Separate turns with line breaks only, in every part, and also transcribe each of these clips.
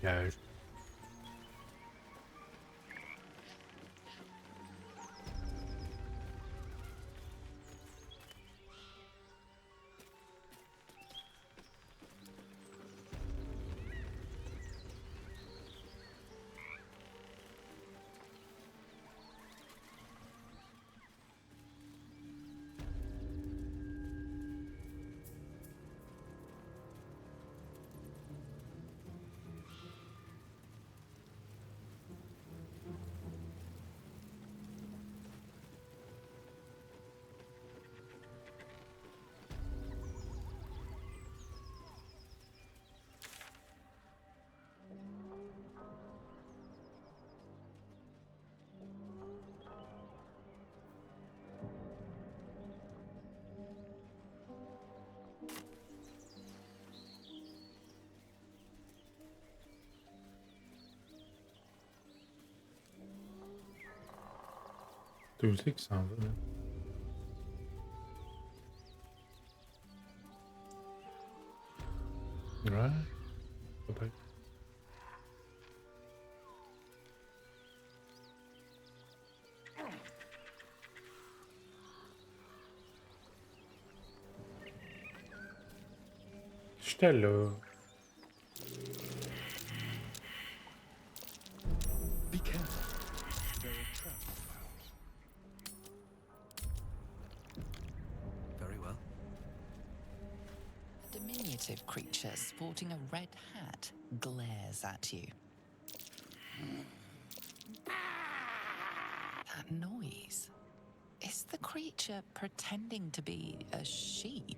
Piège. Tu sais qui s'en va, là. Ouais, peut-être. J'étais là.
Be careful. There are traps about. Very well.
A diminutive creature sporting a red hat glares at you. That noise. Is the creature pretending to be a sheep?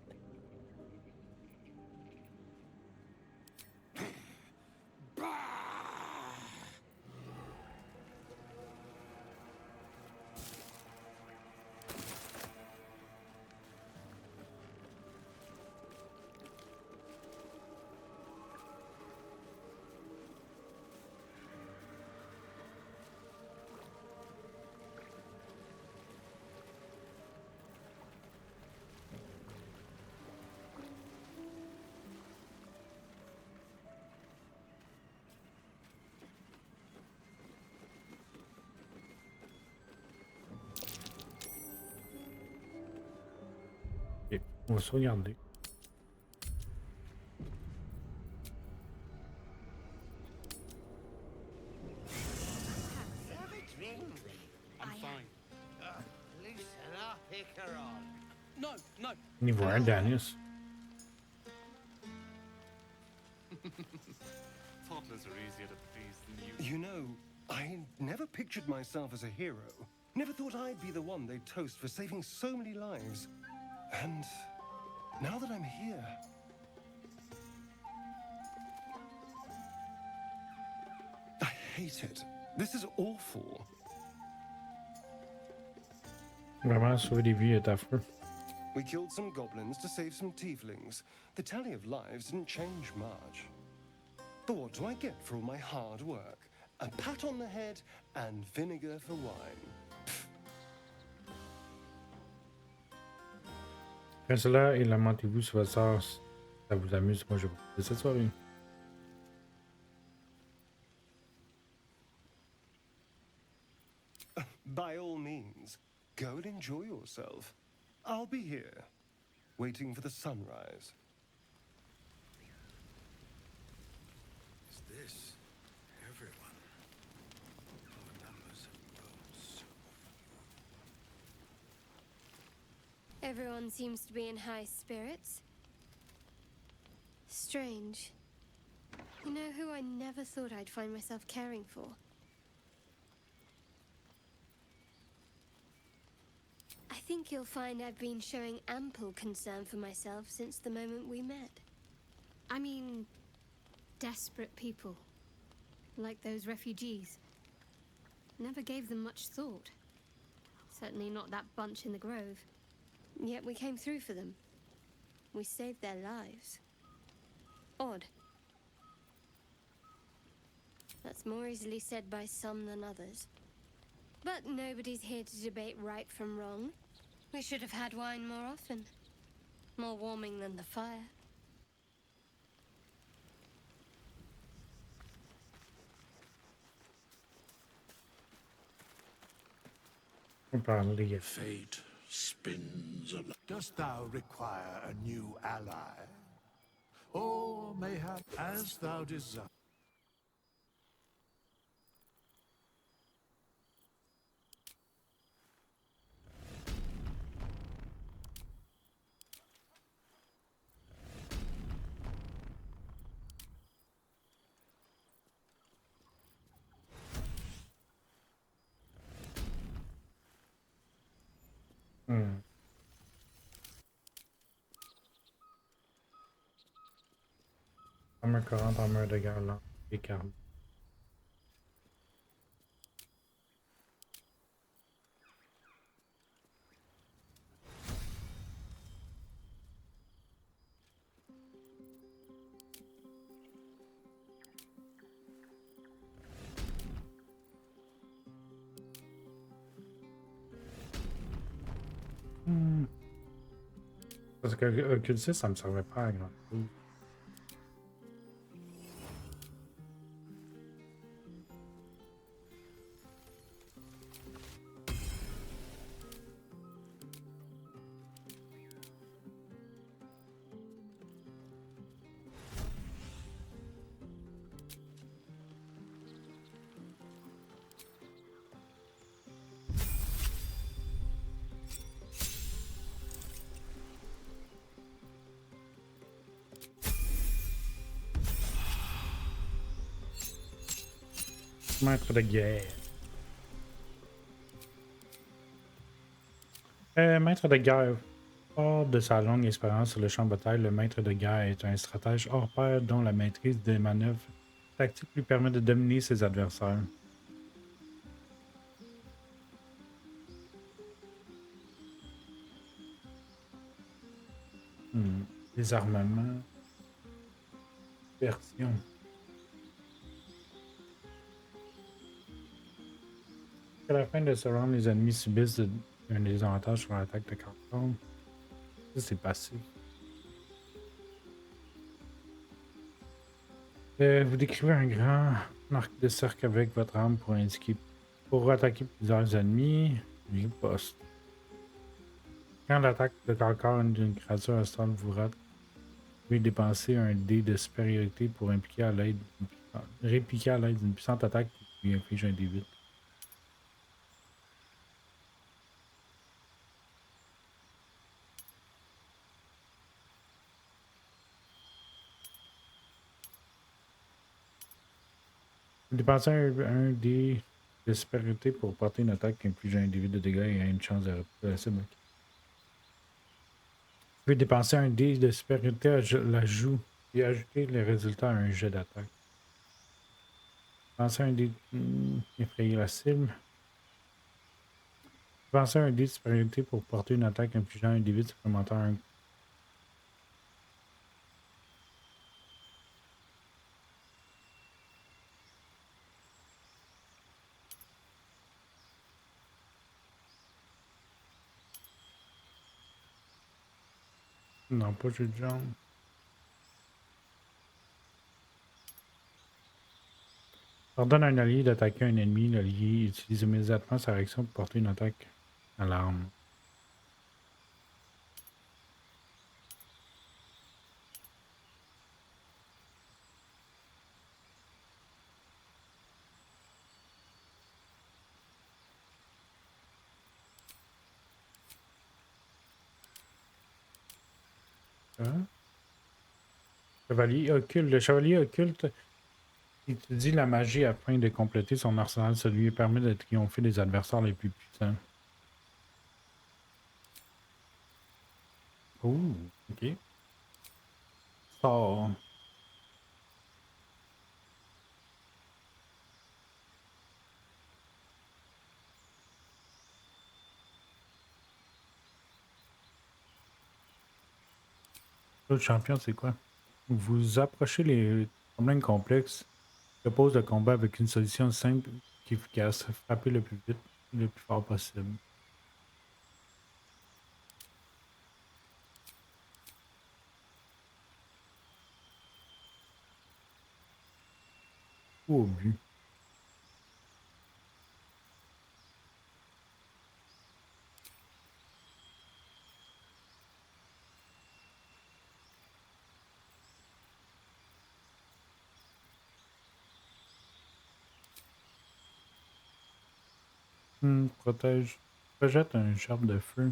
Ok, on va se regarder.
Have a drink.
I'm fine.
Loosen up, Icaron.
No, no.
Niveau 1, Dennis.
Toddlers are easier to please than you.
You know, I never pictured myself as a hero. Never thought I'd be the one they'd toast for saving so many lives. And now that I'm here, I hate it. This is awful.
Vraiment, sauver des vies est affreux.
We killed some goblins to save some tieflings. The tally of lives didn't change much. But what do I get for all my hard work? A pat on the head and vinegar for wine.
Après cela, et lamentez-vous sur votre sort. Si ça vous amuse, moi je vous de cette soirée.
By all means, go and enjoy yourself. I'll be here, waiting for the sunrise.
Is this everyone? Our numbers have grown so few.
Everyone seems to be in high spirits. Strange. You know who I never thought I'd find myself caring for? I think you'll find I've been showing ample concern for myself since the moment we met. I mean, desperate people. Like those refugees. Never gave them much thought. Certainly not that bunch in the grove. Yet we came through for them. We saved their lives. Odd. That's more easily said by some than others. But nobody's here to debate right from wrong. We should have had wine more often. More warming than the fire.
On parler.
Fate spins along. Dost thou require a new ally? Or mayhap as thou desire?
Armure courante, armure de guerre lente et carbone. Parce que occultiste, ça me servait pas à grand chose. Maître de guerre. Maître de guerre. Fort de sa longue expérience sur le champ de bataille, le maître de guerre est un stratège hors pair dont la maîtrise des manœuvres tactiques lui permet de dominer ses adversaires. Désarmement. Version. À la fin de ce round, les ennemis subissent un désavantage sur l'attaque de carton. Ça, c'est passif. Vous décrivez un grand arc de cercle avec votre arme pour attaquer plusieurs ennemis. Riposte. Quand l'attaque de corps d'une créature astral vous rate, vous pouvez dépenser un dé de supériorité pour répliquer à l'aide d'une puissante attaque qui lui inflige un D8. Vous dépensez un dé de supériorité pour porter une attaque qui inflige un D8 de dégâts et a une chance de répliquer la cible. Vous pouvez dépenser un dé de supériorité à l'ajout et ajouter les résultats à un jet d'attaque. Dépenser un dé effrayer la cible. Dépenser un dé de supériorité pour porter une attaque infligeant un D8 supplémentaire à un. Non, pas jeu de jambe. Ordonne à un allié d'attaquer un ennemi. L'allié utilise immédiatement sa réaction pour porter une attaque à l'arme. Hein? Chevalier occulte. Le chevalier occulte étudie la magie afin de compléter son arsenal. Ça lui permet de triompher des adversaires les plus puissants. Ouh, ok. Sort. L'autre champion, c'est quoi? Vous approchez les problèmes complexes que pose le combat avec une solution simple et efficace. Frapper le plus vite et le plus fort possible. Ou au but. Protège. Projette un charme de feu.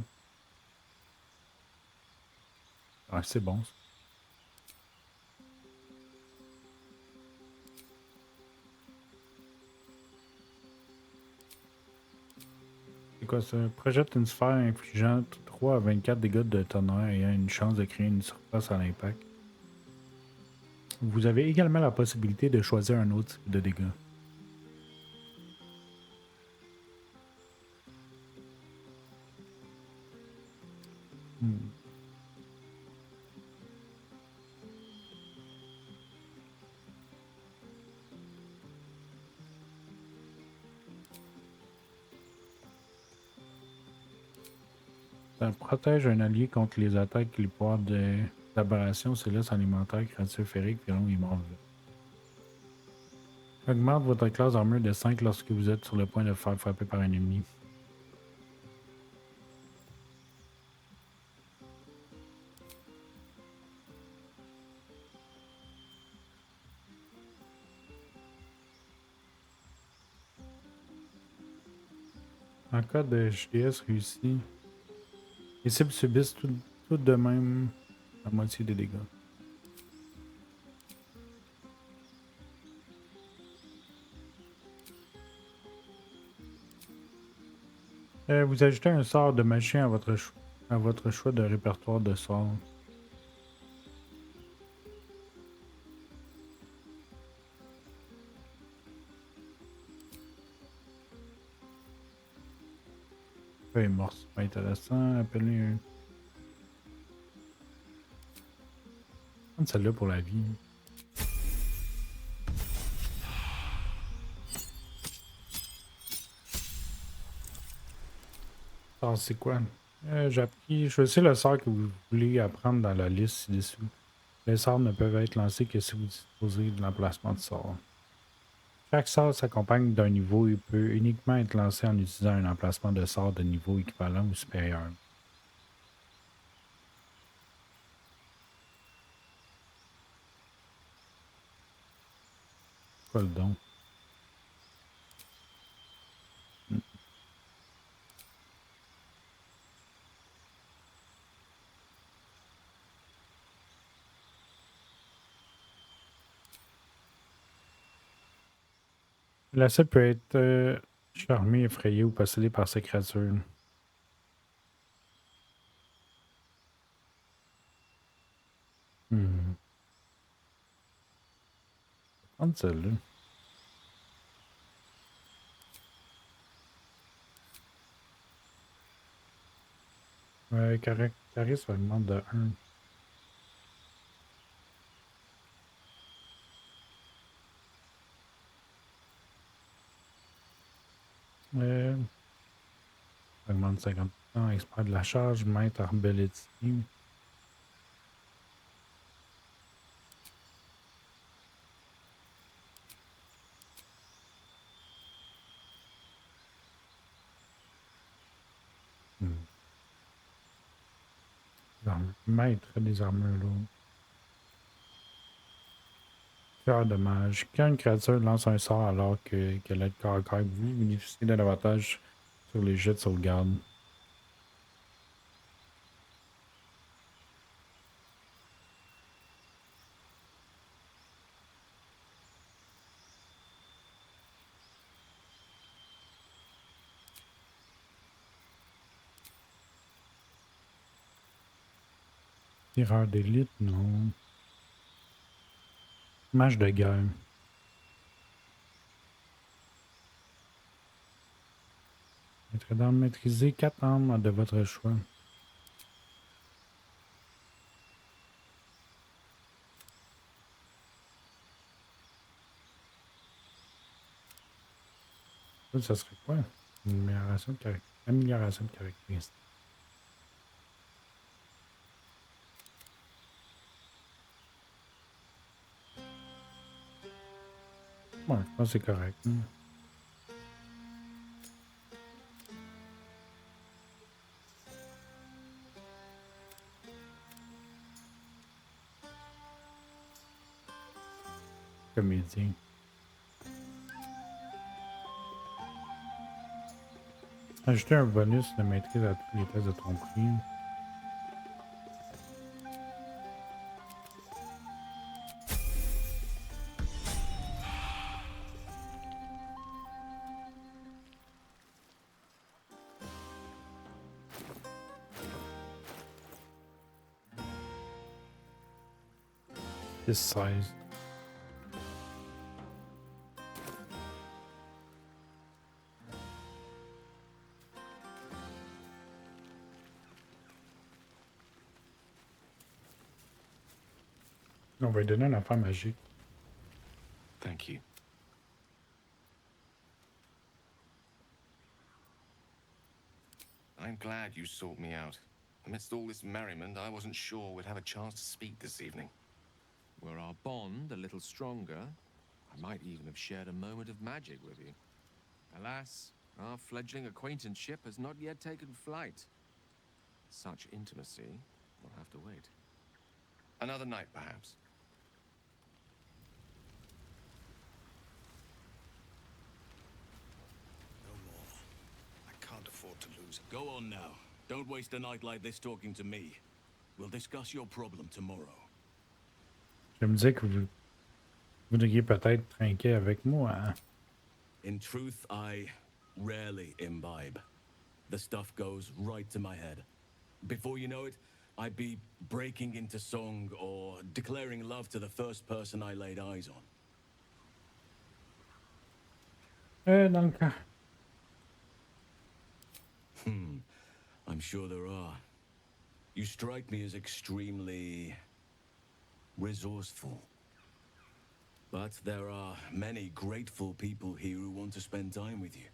Ah, c'est bon, ça. C'est quoi ça? Projette une sphère infligeant 3 à 24 dégâts de tonnerre et a une chance de créer une surface à l'impact. Vous avez également la possibilité de choisir un autre type de dégâts. Hmm. Ça protège un allié contre les attaques et les pouvoirs d'aberration, céleste, alimentaire, créature féerique, violon et mort. Augmente votre classe d'armure de 5 lorsque vous êtes sur le point de faire frapper par un ennemi. En cas de HDS réussi, les cibles subissent tout de même la moitié des dégâts. Vous ajoutez un sort de machin à votre choix de répertoire de sorts. Feuille morte, pas intéressant. Appeler un. Prendre celle-là pour la vie. Ah, c'est quoi? J'ai appris. Choisissez le sort que vous voulez apprendre dans la liste ci-dessous. Les sorts ne peuvent être lancés que si vous disposez de l'emplacement de sort. Chaque sort s'accompagne d'un niveau et peut uniquement être lancé en utilisant un emplacement de sort de niveau équivalent ou supérieur. Quoi le don? La cible peut être charmée, effrayée ou possédée par ces créatures. Hmm. Prendre celle-là. Charisme augmente de 1. Augmente 50%. Expert de la charge, maître arbalètier. Hmm. Maître des armures lourdes. Cœur de mage. Quand une créature lance un sort alors qu'elle est corps à corps, vous bénéficiez d'un avantage sur les jets de sauvegarde. Tireur d'élite, non. Mage de guerre. Maître d'armes maîtriser 4 armes de votre choix. Ça serait quoi? Amélioration de caractéristiques. Ouais, je pense que c'est correct. Hein. Comédien. Ajouter un bonus de maîtrise à tous les tests de tromperie. This size. On va lui donner une affaire magique.
Thank you. I'm glad you sought me out. Amidst all this merriment, I wasn't sure we'd have a chance to speak this evening.
Were our bond a little stronger, I might even have shared a moment of magic with you. Alas, our fledgling acquaintanceship has not yet taken flight. Such intimacy will have to wait.
Another night, perhaps.
No more. I can't afford to lose.
Go on now. Don't waste a night like this talking to me. We'll discuss your problem tomorrow.
Je me disais que vous devriez peut-être trinquer avec moi. Hein?
In truth, I rarely imbibe. The stuff goes right to my head. Before you know it, I'd be breaking into song or declaring love to the first person I laid eyes on.
Dans le cas.
I'm sure there are. You strike me as extremely resourceful. But there are many grateful people here who want to spend time with you.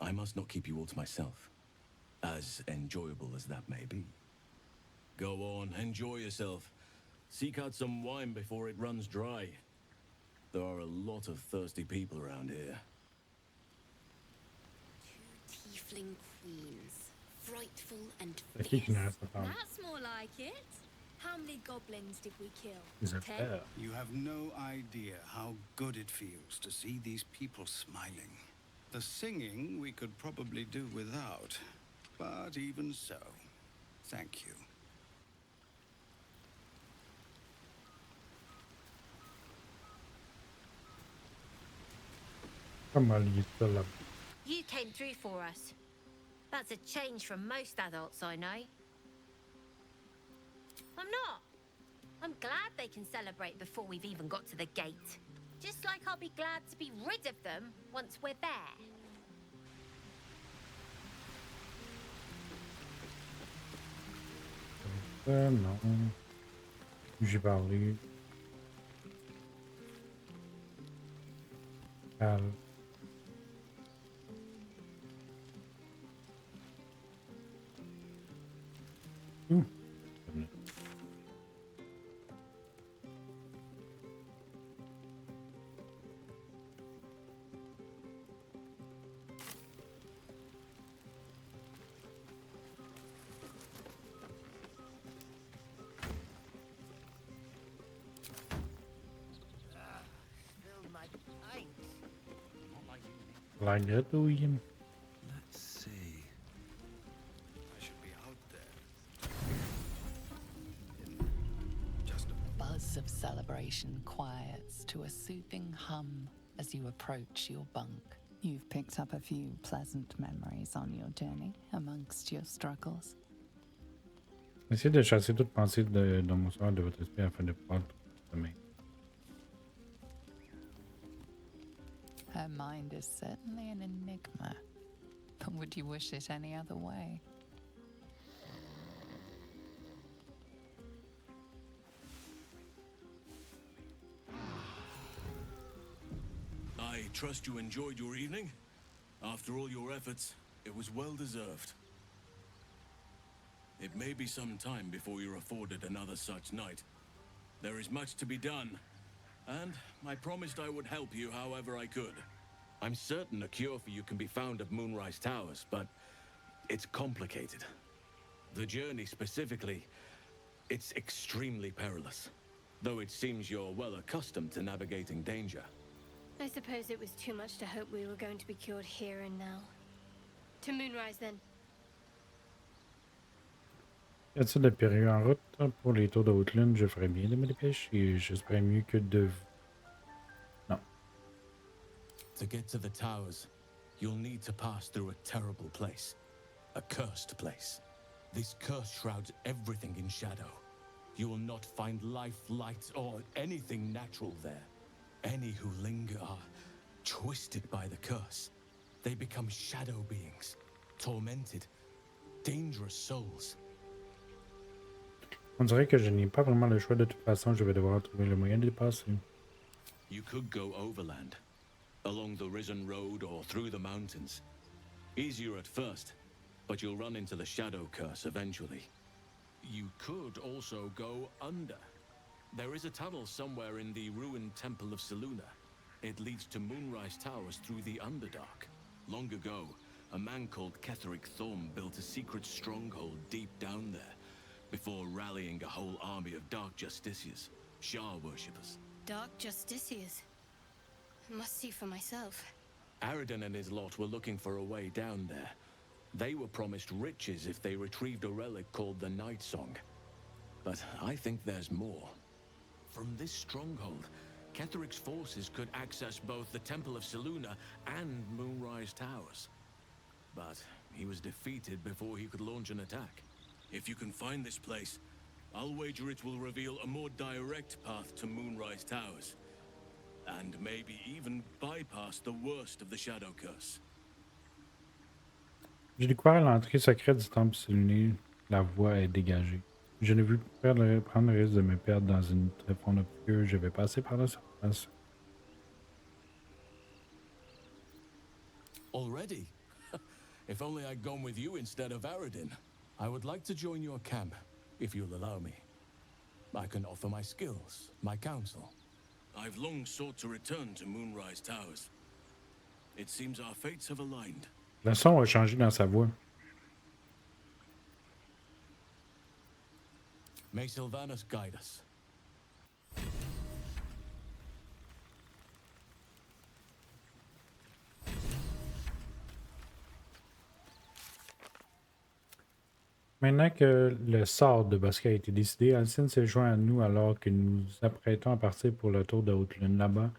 I must not keep you all to myself, as enjoyable as that may be. Go on, enjoy yourself. Seek out some wine before it runs dry. There are a lot of thirsty people around here.
Two tiefling queens, frightful and
Qui
fierce.
n'a pas parlé?
That's more like it. How many goblins did we kill?
Ils ont
10?
peur.
You have no idea how good it feels to see these people smiling. The singing we could probably do without, but even so, thank you.
Comment il est ça là?
You came through for us. That's a change from most adults I know. I'm not. I'm glad they can celebrate before we've even got to the gate. Just like I'll be glad to be rid of them once we're there.
Non. J'ai parlé. Calme.
Spilled my pint.
La gratouille.
Let's see.
I should be out there. In just a
Buzz of celebration quiets to a soothing hum as you approach your bunk. You've picked up a few pleasant memories on your journey amongst your struggles.
Essayez de chasser toute pensée de mon soir de votre esprit afin de pouvoir sommeil.
Her mind is certainly an enigma, but would you wish it any other way?
I trust you enjoyed your evening. After all your efforts, it was well deserved. It may be some time before you're afforded another such night. There is much to be done, and I promised I would help you however I could. I'm certain a cure for you can be found at Moonrise Towers, but it's complicated. The journey specifically, it's extremely perilous, though it seems you're well accustomed to navigating danger.
I suppose it was too much to hope we were going to be cured here and now. To Moonrise, then.
Y a-t-il de périlleux en route? Pour les tours de haute lune, je ferais bien de me dépêcher. J'espérais mieux que de... Non.
To get to the towers, you'll need to pass through a terrible place. A cursed place. This curse shrouds everything in shadow. You will not find life, light, or anything natural there. Any who linger are twisted by the curse. They become shadow beings, tormented, dangerous souls.
On dirait que je n'ai pas vraiment le choix. De toute façon, je vais devoir trouver le moyen de les passer.
You could go overland, along the Risen Road or through the mountains. Easier at first, but you'll run into the shadow curse eventually. You could also go under. There is a tunnel somewhere in the ruined Temple of Selûne. It leads to Moonrise Towers through the Underdark. Long ago, a man called Ketheric Thorm built a secret stronghold deep down there, before rallying a whole army of Dark Justiciars, Shah worshippers.
Dark Justiciars. I must see for myself.
Aridin and his lot were looking for a way down there. They were promised riches if they retrieved a relic called the Night Song. But I think there's more. From this stronghold, Ketheric's forces could access both the Temple of Selûne and Moonrise Towers. But he was defeated before he could launch an attack. If you can find this place, I'll wager it will reveal a more direct path to Moonrise Towers. And maybe even bypass the worst of the Shadow Curse.
J'ai découvert l'entrée secrète du temple Selûne. La voie est dégagée. Je n'ai vu prendre le risque de me perdre dans une très profonde obscure. Je vais passer par la surface.
Already? If only I'd gone with you instead of Aridin. I would like to join your camp, if you'll allow me. I can offer my skills, my counsel. I've long sought to return to Moonrise Towers. It seems our fates have aligned.
Le son a changé dans sa voix.
May Sylvanus guide us.
Maintenant que le sort de Bosquet a été décidé, Alcine s'est joint à nous alors que nous nous apprêtons à partir pour le tour de Haute-Lune. Là-bas,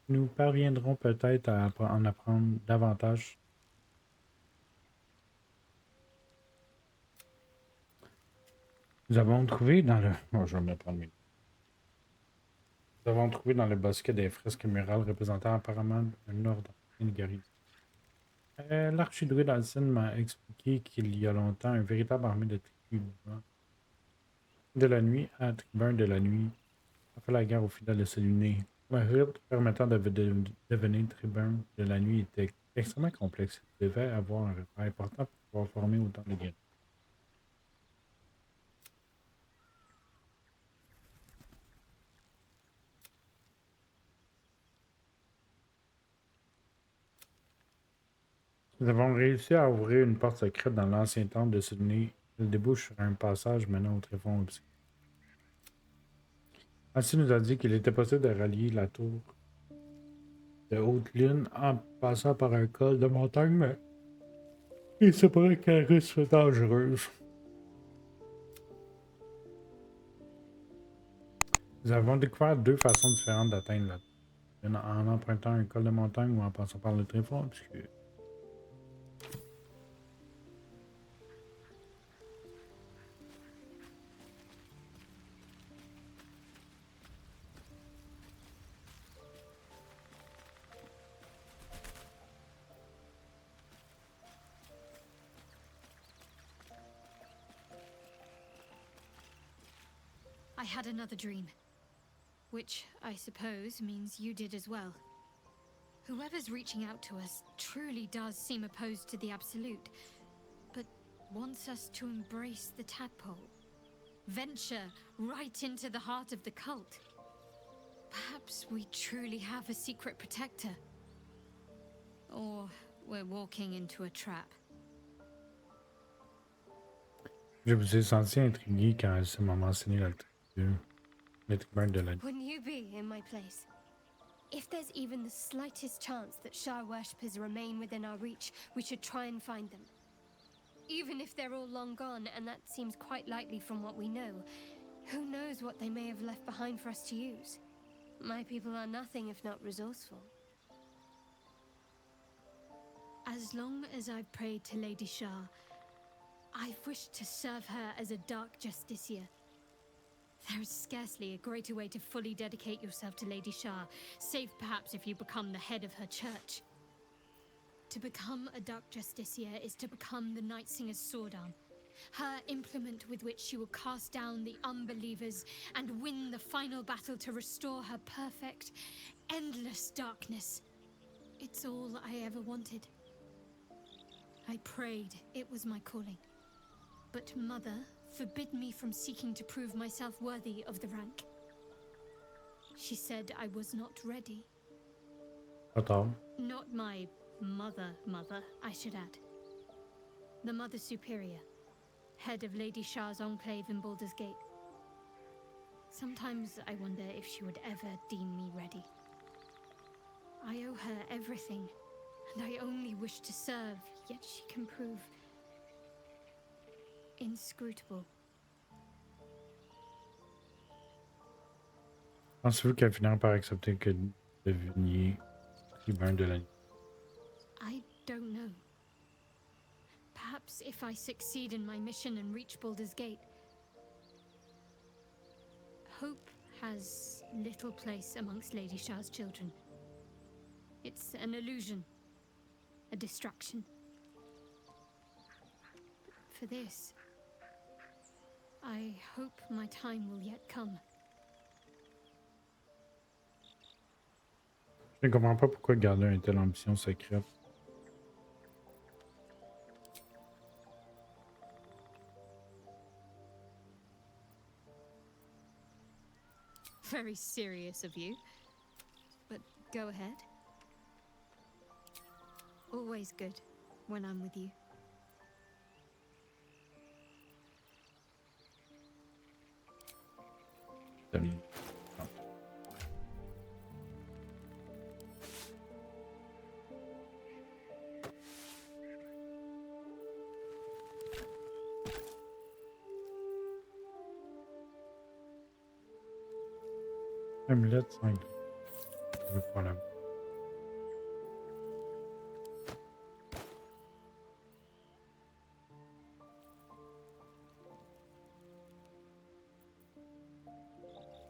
nous parviendrons peut-être à en apprendre davantage. Nous avons trouvé dans le... Oh, je vais me prendre mes... Nous avons trouvé dans le bosquet des fresques murales représentant apparemment un ordre inégalité. L'archidruide Alcine m'a expliqué qu'il y a longtemps une véritable armée de tribus de la nuit à tribuns de la nuit a fait la guerre aux fidèles de Selûne. Le rite permettant de devenir tribun de la nuit était extrêmement complexe. Il devait avoir un repère important pour pouvoir former autant de guerriers. Nous avons réussi à ouvrir une porte secrète dans l'ancien temple de Selûne. Elle débouche sur un passage menant au tréfonds obscur. Ainsi nous a dit qu'il était possible de rallier la tour de Haute-Lune en passant par un col de montagne, mais il se pourrait qu'elle reste dangereuse. Nous avons découvert deux façons différentes d'atteindre la tour, en empruntant un col de montagne ou en passant par le tréfonds obscur.
I had another dream. Which, I suppose, means you did as well. Whoever's reaching out to us truly does seem opposed to the Absolute, but wants us to embrace the tadpole. Venture right into the heart of the cult. Perhaps we truly have a secret protector. Or we're walking into a trap.
Je vous ai senti intrigué quand elle m'a mentionné le tribun de la nuit.
Wouldn't you be in my place? If there's even the slightest chance that Shah worshippers remain within our reach, we should try and find them. Even if they're all long gone, and that seems quite likely from what we know, who knows what they may have left behind for us to use? My people are nothing if not resourceful. As long as I've prayed to Lady Shah, I've wished to serve her as a dark justiciar. There is scarcely a greater way to fully dedicate yourself to Lady Shah, save perhaps if you become the head of her church. To become a dark justiciar is to become the Night Singer's sword arm, her implement with which she will cast down the unbelievers and win the final battle to restore her perfect, endless darkness. It's all I ever wanted. I prayed it was my calling. But Mother forbid me from seeking to prove myself worthy of the rank. She said I was not ready. Not my mother, I should add. The Mother Superior, head of Lady Shah's enclave in Baldur's Gate. Sometimes I wonder if she would ever deem me ready. I owe her everything, and I only wish to serve, yet she can prove inscrutable.
Pensez-vous qu'elle finira par accepter que deveniez tribun de la nuit?
I don't know. Perhaps if I succeed in my mission and reach Baldur's Gate. Hope has little place amongst Lady Shah's children. It's an illusion, a distraction. For this, I hope my time will yet come.
Je ne comprends pas pourquoi garder une telle ambition secrète.
Very serious of you, but go ahead. Always good when I'm with you.
Amulette 5. Je veux pas la...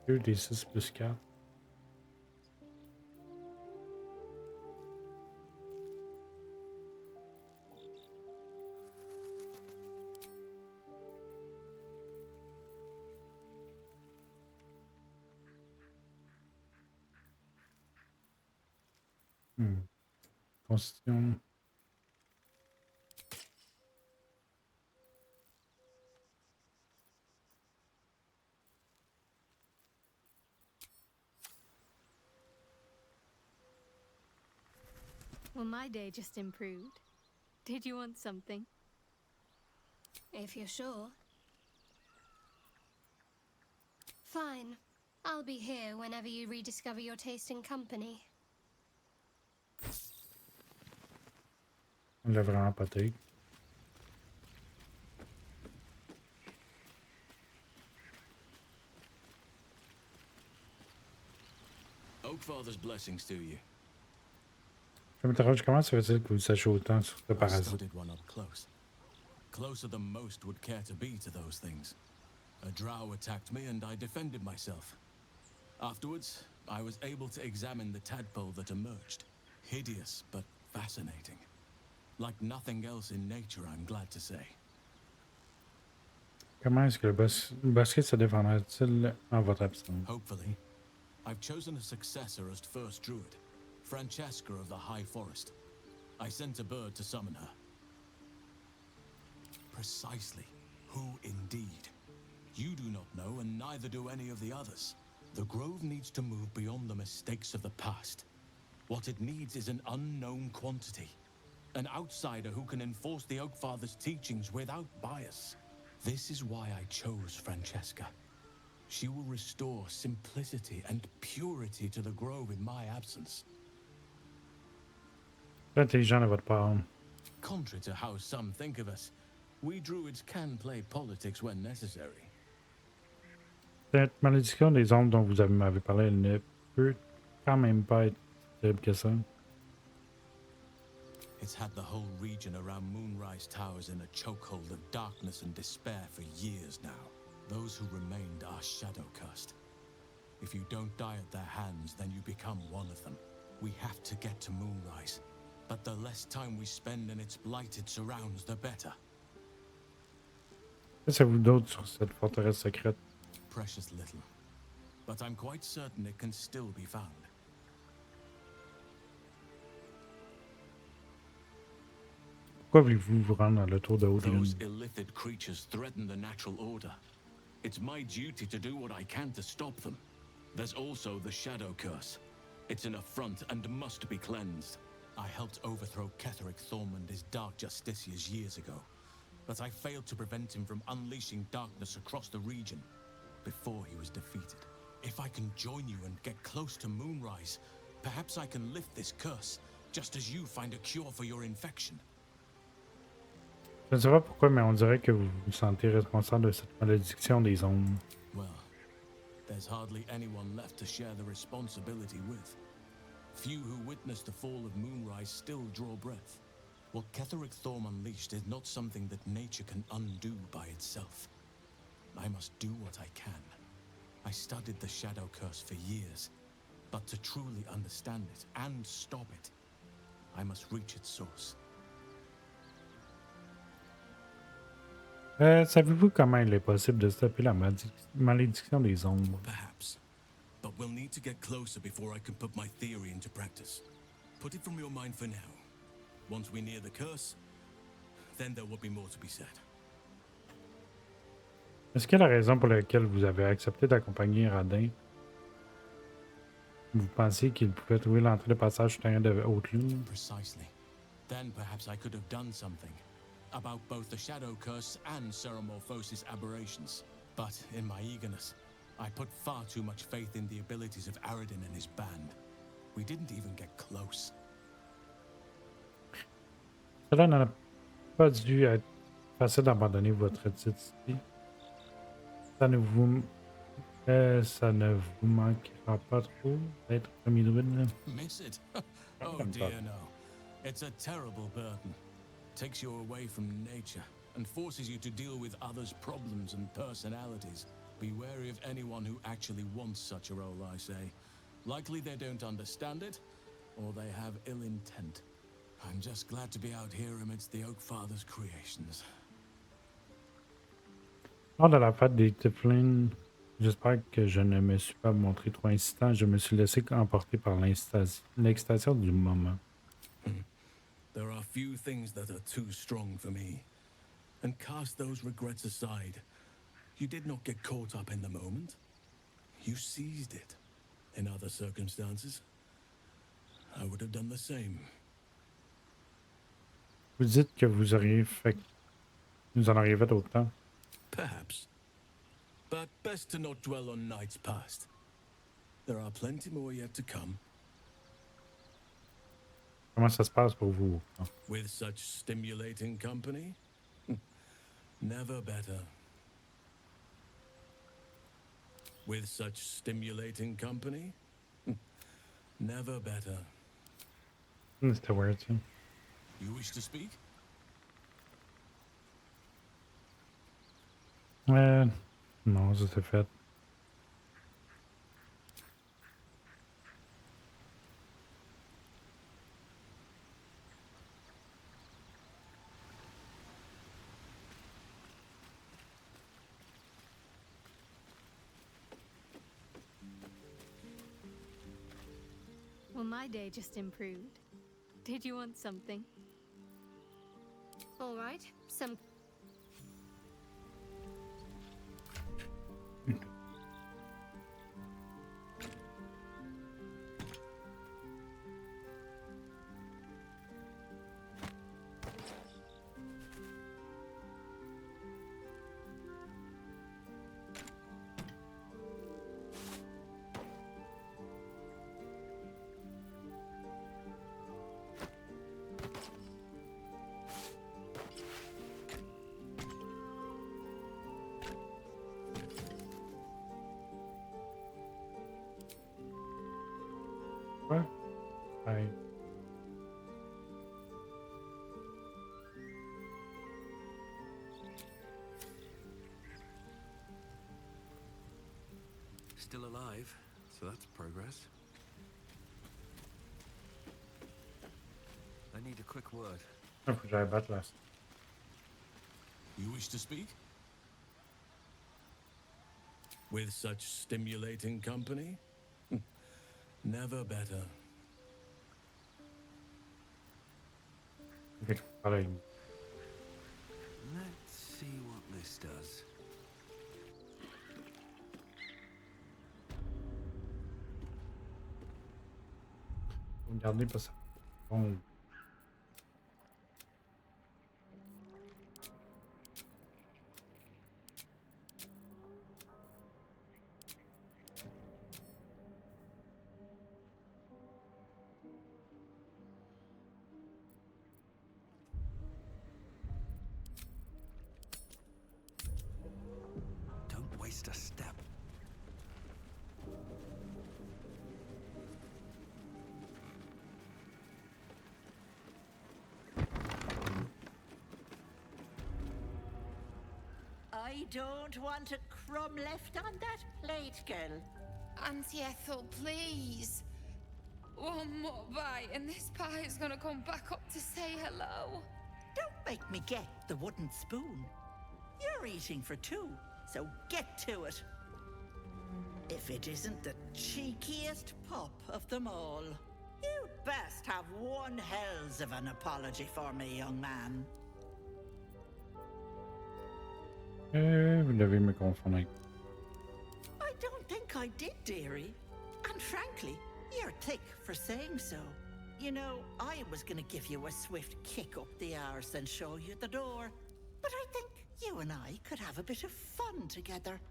Deux des 6 plus 4. Constitution.
Well, my day just improved. Did you want something? If you're sure. Fine. I'll be here whenever you rediscover your taste in company.
On l'a vraiment pas take.
Oakfather's blessings to you.
Je m'interroge comment ça veut-il que vous sachiez autant sur ce
I
parasite.
studied one up close. Closer than most would care to be to those things. A drow attacked me and I defended myself. Afterwards, I was able to examine the tadpole that emerged. Hideous, but fascinating. Like nothing else in nature, I'm glad to say.
Comment est-ce que le bosquet se défendra-t-il en votre absence?
Hopefully. I've chosen a successor as first druid, Francesca of the High Forest. I sent a bird to summon her. Precisely. Who indeed? You do not know, and neither do any of the others. The Grove needs to move beyond the mistakes of the past. What it needs is an unknown quantity. An outsider who can enforce the Oakfather's teachings without bias. This is why I chose Francesca. She will restore simplicity and purity to the Grove in my absence.
Très intelligent de votre part.
Contrary to how some think of us, We druids can play politics when necessary.
Cette malédiction des ombres dont vous m'avez parlé, elle ne peut quand même pas être terrible que ça.
It's had the whole region around Moonrise Towers in a chokehold of darkness and despair for years now. Those who remained are shadow cursed. If you don't die at their hands, then you become one of them. We have to get to Moonrise, but the less time we spend in its blighted surrounds, the better.
Qu'est-ce que vous d'autre sur cette forteresse secrète?
Precious little, but I'm quite certain it can still be found.
Pourquoi voulez-vous vous rendre à le tour de haute lune?
Those illithid creatures threaten the natural order. It's my duty to do what I can to stop them. There's also the shadow curse. It's an affront and must be cleansed. I helped overthrow Ketheric Thorm and his dark justiciars years ago, but I failed to prevent him from unleashing darkness across the region before he was defeated. If I can join you and get close to Moonrise, perhaps I can lift this curse, just as you find a cure for your infection.
Je ne sais pas pourquoi, mais on dirait que vous vous sentez responsable de cette malédiction des ombres.
Well, there's hardly anyone left to share the responsibility with. Few who witnessed the fall of Moonrise still draw breath. What Ketheric Thorm unleashed is not something that nature can undo by itself. I must do what I can. I studied the Shadow Curse for years, but to truly understand it and stop it, I must reach its source.
Savez-vous comment il est possible de stopper la malédiction des ombres?
Perhaps. But we'll need to get closer before I can put my theory into practice. Put it from your mind for now. Once we near the curse, then there will be more to be said.
Est-ce que la raison pour laquelle vous avez accepté d'accompagner Radin, vous pensiez qu'il pouvait trouver l'entrée de passage souterrain de haute lune?
Precisely. Then perhaps I could have done something about both the Shadow Curse and Ceremorphosis aberrations. But in my eagerness, I put far too much faith in the abilities of Aradin and his band. We didn't even get close.
Cela n'a pas dû être facile d'abandonner votre titre ici. Ça ne vous manquera pas trop d'être comme druide?
Miss it? Oh dear no. It's a terrible burden. Takes you away from nature and forces you to deal with others' problems and personalities. Be wary of anyone who actually wants such a role, I say. Likely they don't understand it, or they have ill intent. I'm just glad to be out here amidst the Oak Father's creations.
Lors de la fête des Tiflins, j'espère que je ne me suis pas montré trop insistant. Je me suis laissé emporter par l'excitation du moment.
There are few things that are too strong for me. And cast those regrets aside. You did not get caught up in the moment. You seized it. In other circumstances, I would have done the same.
Vous dites que vous auriez fait... Nous en auriez fait autant.
Perhaps. But best to not dwell on nights past. There are plenty more yet to come.
Comment ça se passe pour vous?
With such stimulating company? Never better. With such stimulating company? Never better.
C'était weird, ça.
You wish to speak?
Non, ça c'est fait.
Well, my day just improved. Did you want something? All right, some...
Quoi? Ouais.
Still alive, so that's progress. I need a quick word.
Ah, faut que j'aille battre là.
You wish to speak? With such stimulating company? Never better.
Ok, pareil.
Let's see what this does.
Regardez pas ça. Bon.
Don't waste a step.
I don't want a crumb left on that plate, girl.
Auntie Ethel, please. One more bite and this pie is gonna come back up to say hello.
Don't make me get the wooden spoon. You're eating for two, so get to it. If it isn't the cheekiest pup of them all. You best have one hells of an apology for me, young man.
Vous devez me confondre avec...
I don't think I did, dearie. And frankly, you're thick for saying so. You know, I was gonna give you a swift kick up the arse and show you the door. But I think you and I could have a bit of fun together.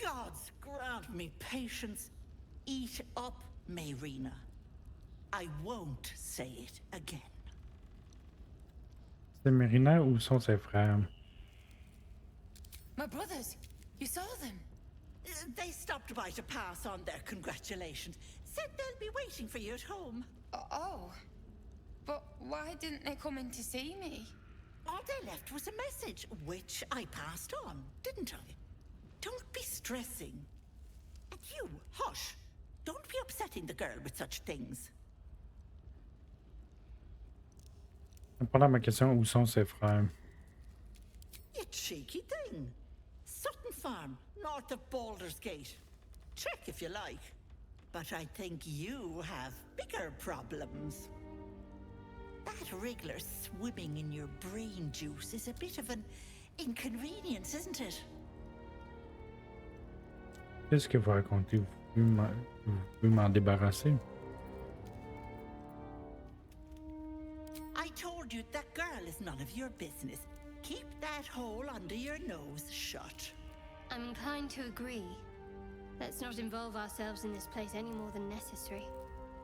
Gods grant me patience. Eat up, Mayrina. I won't say it again.
C'est Mérina ou sont ses frères?
My brothers, you saw them?
They stopped by to pass on their congratulations. Said they'll be waiting for you at home.
Oh. But why didn't they come in to see me?
All they left was a message, which I passed on, didn't I? Don't be stressing. And you, hush. Don't be upsetting the girl with such things.
Répondant à ma question, où sont ses frères?
You cheeky thing. Sutton Farm, north of Baldur's Gate. Check if you like. But I think you have bigger problems. That wriggler swimming in your brain juice is a bit of an inconvenience, isn't it?
Qu'est-ce que vous racontez? Vous pouvez m'en débarrasser?
I told you that girl is none of your business. Keep that hole under your nose shut.
I'm inclined to agree. Let's not involve ourselves in this place any more than necessary.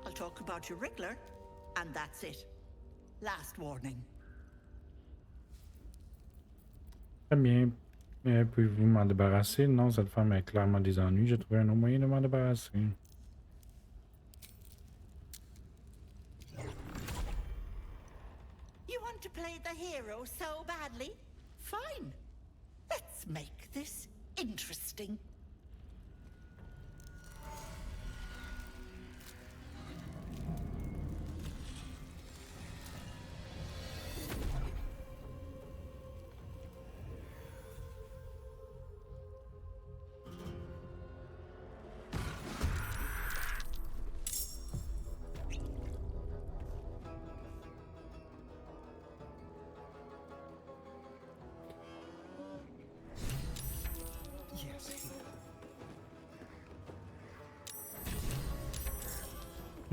I'll talk about your wriggler, and that's it. Last warning.
Très bien. Pouvez-vous m'en débarrasser? Non, cette femme a clairement des ennuis. J'ai trouvé un autre moyen de m'en débarrasser.
You want to play the hero so badly? Fine. Let's make this interesting.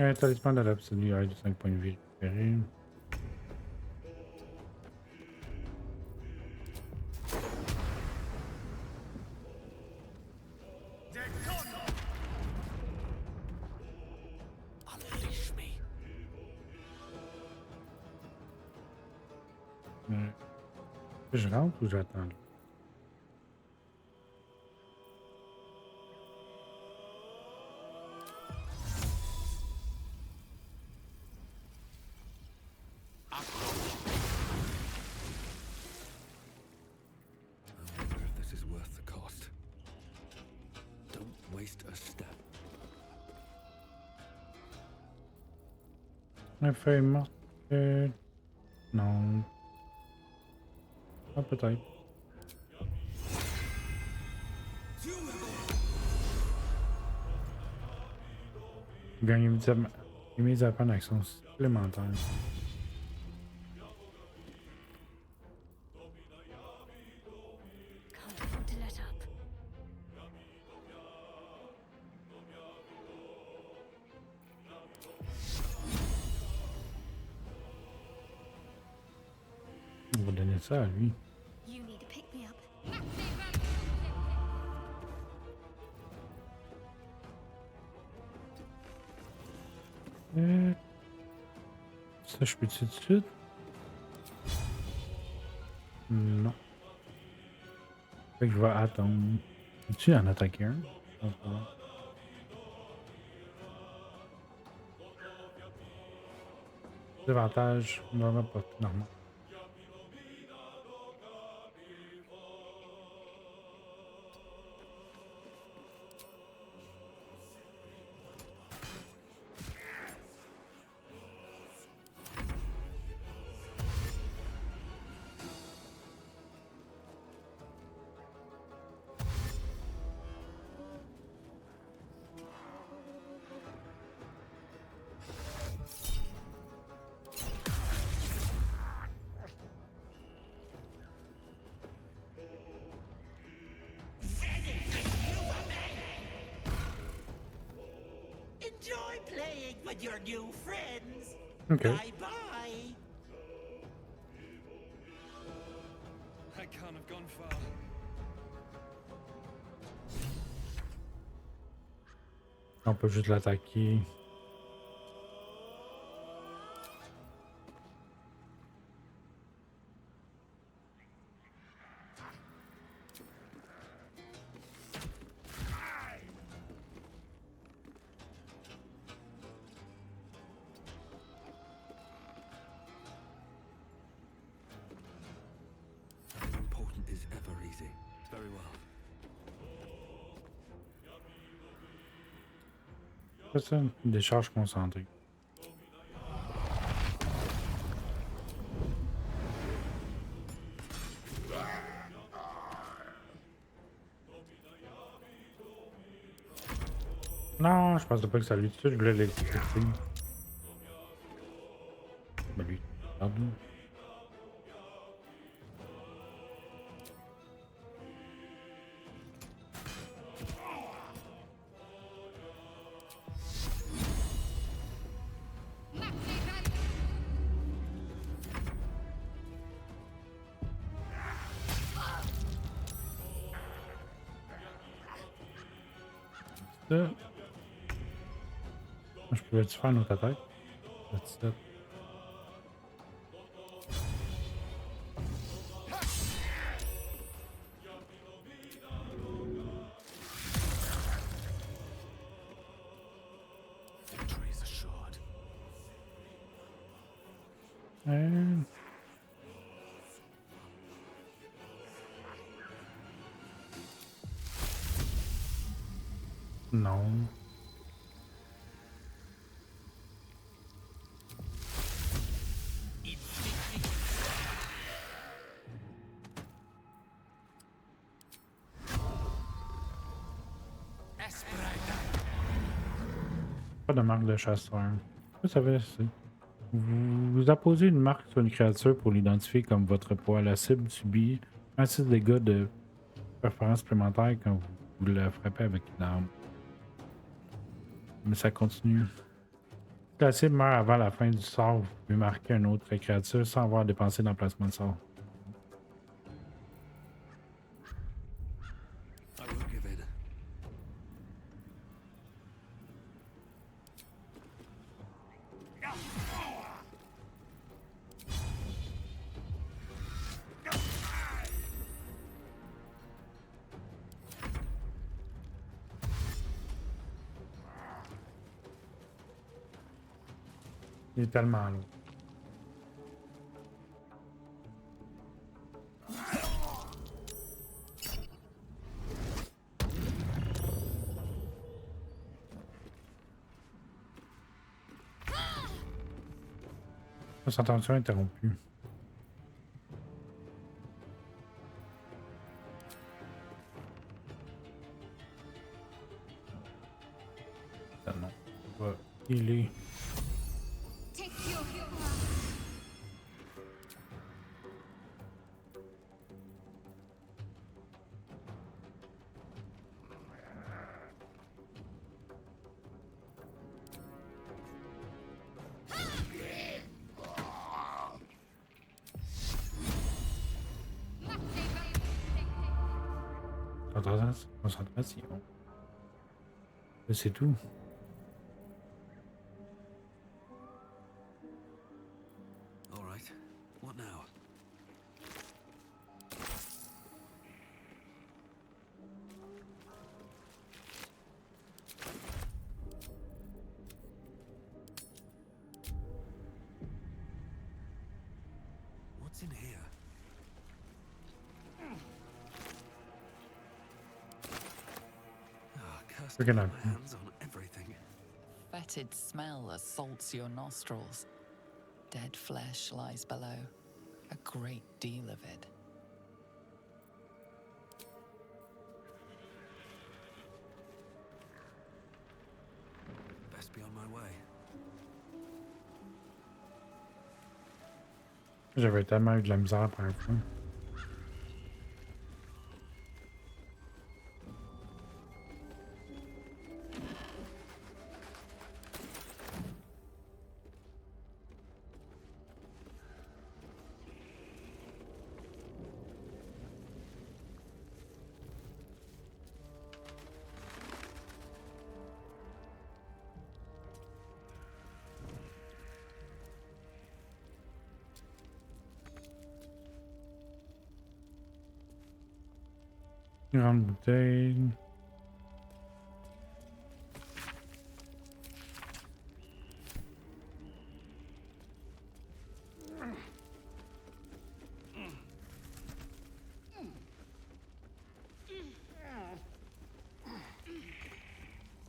Un talisman de l'absolu de 5 points de vie récupérés.
Unleash me.
Je rentre ou j'attends? Là?
least a step.
Un feuille morte. Non. Ah, peut-être. Gagne immédiatement une action supplémentaire.
Can't afford to let up.
On va donner ça à lui.
You need to pick me up.
Ça, je peux-tu tout de suite? Non. Fait que je vais attendre. Peux-tu en attaquer un? Davantage, vraiment pas normal.
Enjoy playing with your new friends.
Okay.
Bye bye.
I can't have gone far.
On peut juste l'attaquer.
Important is ever easy. Very well.
C'est ça, une décharge concentrée. Non, je pensais pas que ça lui tue, je voulais l'exécuter. Ben lui, pardon. Ça. Je pouvais-tu faire une autre attaque? That's it.
Victory is assured.
Non. Pas de marque de chasseur. Ça veut dire. Vous apposez une marque sur une créature pour l'identifier comme votre proie. La cible subit 26 dégâts de performance supplémentaire quand vous la frappez avec une arme. Mais ça continue. Si la cible meurt avant la fin du sort, vous pouvez marquer une autre créature sans avoir dépensé d'emplacement de sort.
I will give in.
Il est tellement lourd. Concentration interrompue. Ah non. Ouais, il est. Concentration. C'est tout.
All right. What now? What's in here?
Look at that.
Hands on everything.
Fetid smell assaults your nostrils. Dead flesh lies below. A great deal of it.
Best be on my way.
J'avais tellement eu de la misère la première fois. Grande bouteille.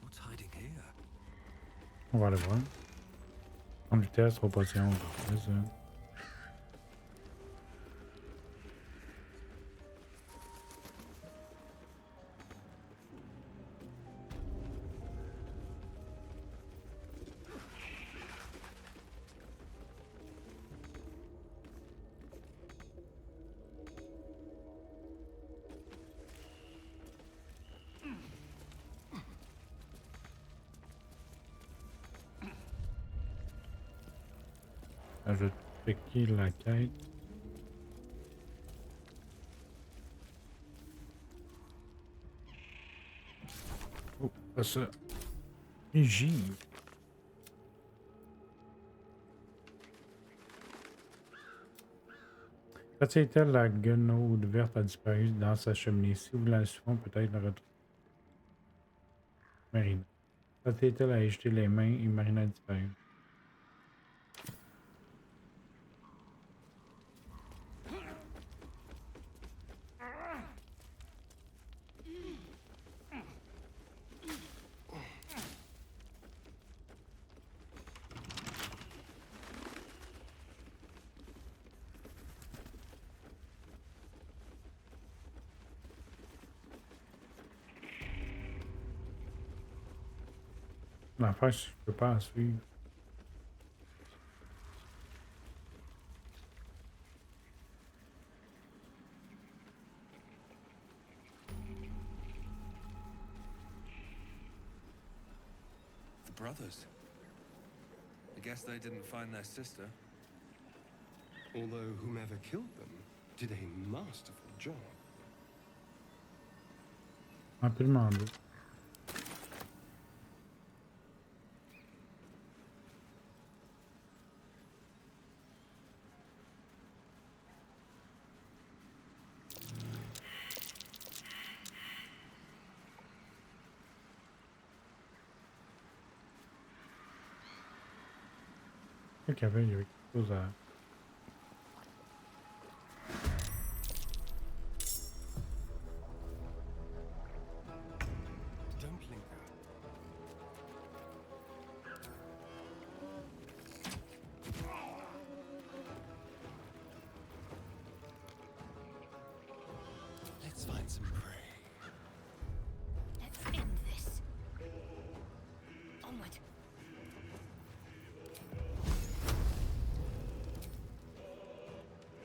What's hiding here?
On va aller voir. En vitesse, trop patient. C'est ça. Je checker la quête. Oh, pas ça. Rigide. Était la guenaude verte a disparu dans sa cheminée. Si vous la suivons, peut-être la retrouver. Marina. Était a jeté les mains et Marina a disparu. L'affaire, je peux pas la suivre.
The brothers. I guess they didn't find their sister.
Although whomever killed them did a masterful job.
On peut demander. Il y avait quelque chose à...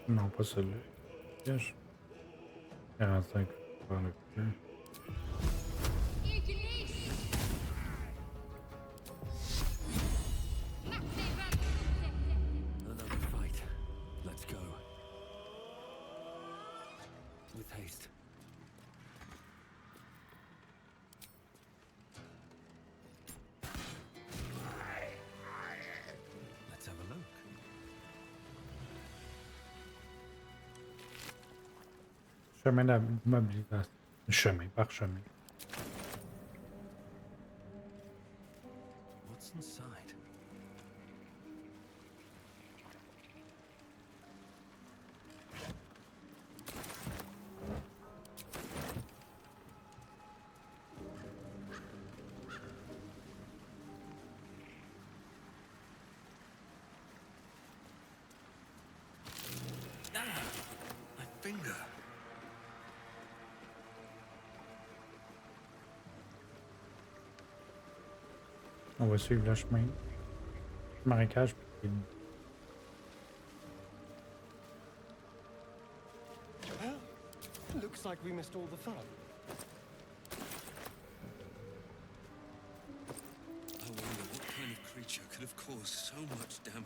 Non, pas celui-là. Piège. 45 par le cul.
Another fight. Let's go. With haste. Let's have a look.
Chemin d'habilitation. Chemin, parchemin.
What's inside? Ah, my finger.
On va suivre le chemin. Marécage. Puis...
Well, looks like we missed all the fun.
I wonder what kind of creature could have caused so much damage.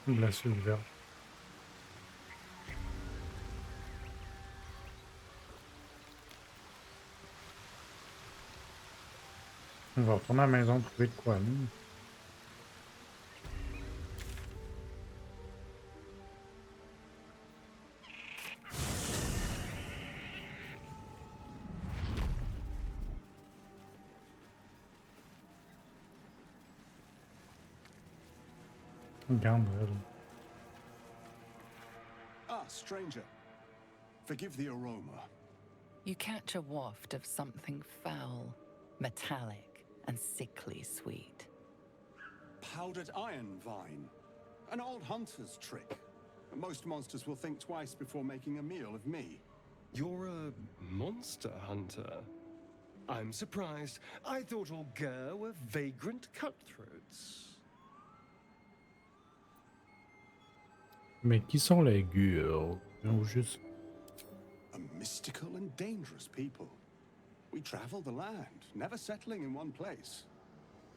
Glace ouverte. On va retourner à la maison trouver de quoi, là. Regarde, elle.
Ah, stranger. Forgive the aroma.
You catch a waft of something foul, metallic, and sickly sweet.
Powdered iron vine. An old hunter's trick. Most monsters will think twice before making a meal of me.
You're a monster hunter? I'm surprised. I thought all Ger were vagrant cutthroats.
Mais qui sont les gurs? Ou juste...
A mystical and dangerous people. We travel the land, never settling in one place.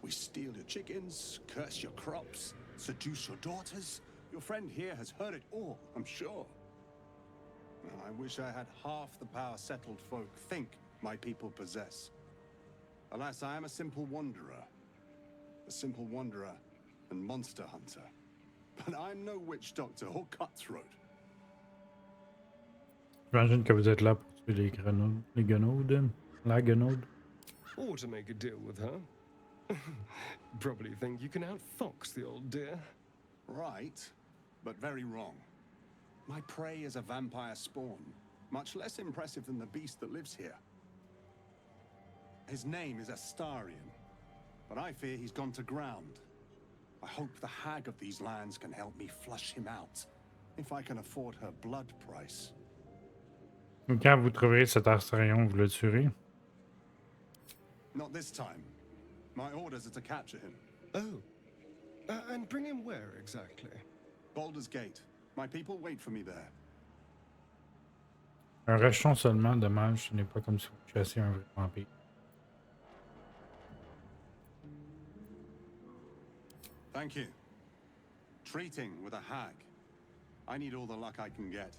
We steal your chickens, curse your crops, seduce your daughters. Your friend here has heard it all, I'm sure. Well, I wish I had half the power settled folk think my people possess. Alas, I am a simple wanderer. A simple wanderer and monster hunter. But I'm no witch doctor or cutthroat.
J'imagine que vous êtes là pour tuer les grenouilles. Les guenaudes. La guenaude.
Or to make a deal with her. Probably think you can outfox the old dear.
Right, but very wrong. My prey is a vampire spawn, much less impressive than the beast that lives here. His name is Astarion, but I fear he's gone to ground. I hope the hag of these lands can help me flush him out, if I can afford her blood price.
Quand vous trouverez cet Astarion, vous le tuerez?
Not this time. My orders are to capture him.
Oh. And bring him where exactly?
Baldur's Gate. My people wait for me there.
Un rejeton seulement, dommage, ce n'est pas comme si vous chassiez un vrai vampire.
Thank you. Treating with a hag. I need all the luck I can get.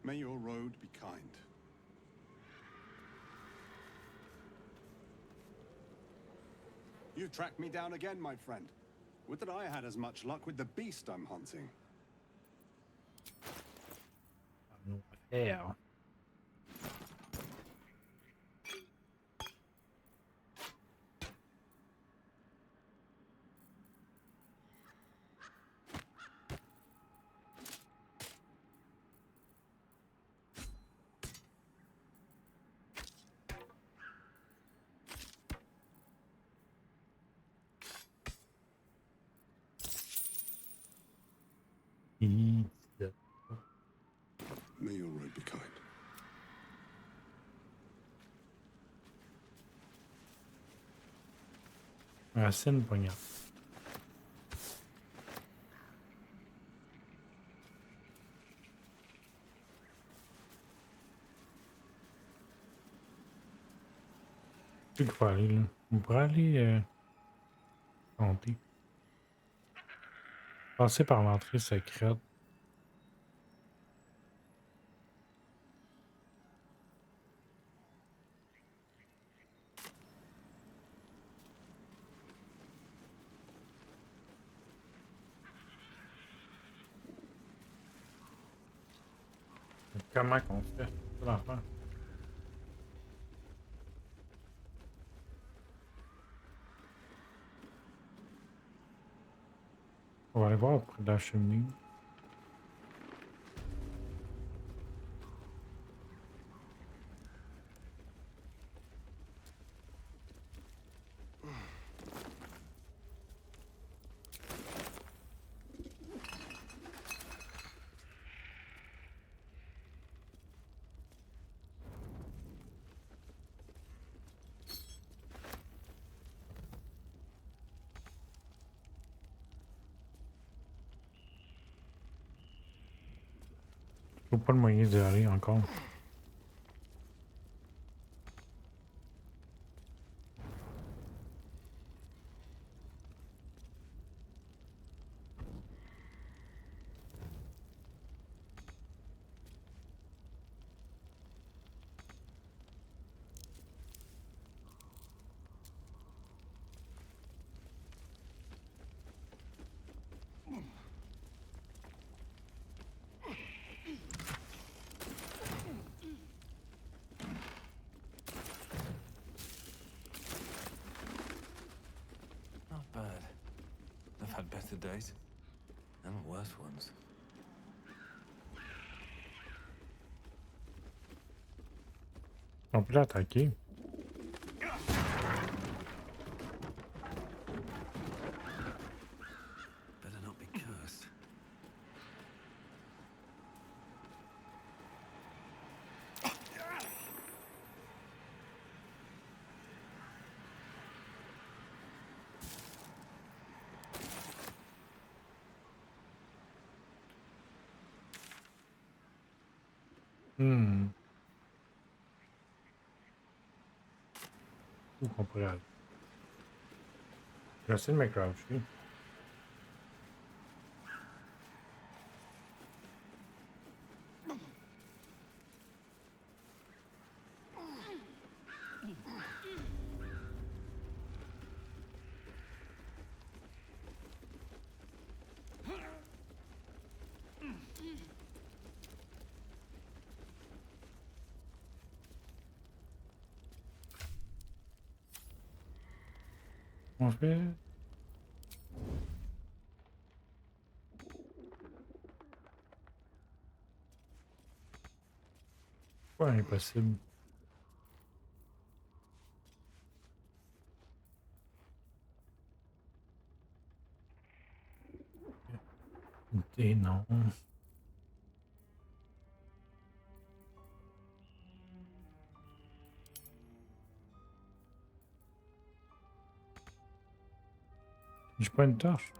May your road be kind. You've tracked me down again, my friend. Would that I had as much luck with the beast I'm hunting.
Yeah. Racine poignante. Tu peux aller là. On pourrait aller compter. Passer par l'entrée secrète. Comment qu'on fait? C'est l'enfant. On va aller voir auprès de la cheminée. Je vois pas le moyen d'y aller encore.
Not bad. I've had better days. And worse ones.
On peut l'attaquer.
Better not be cursed.
Où qu'on pourrait aller? J'essaie de me croucher. On fait. Pas impossible. Et non. J'ai pas une torche.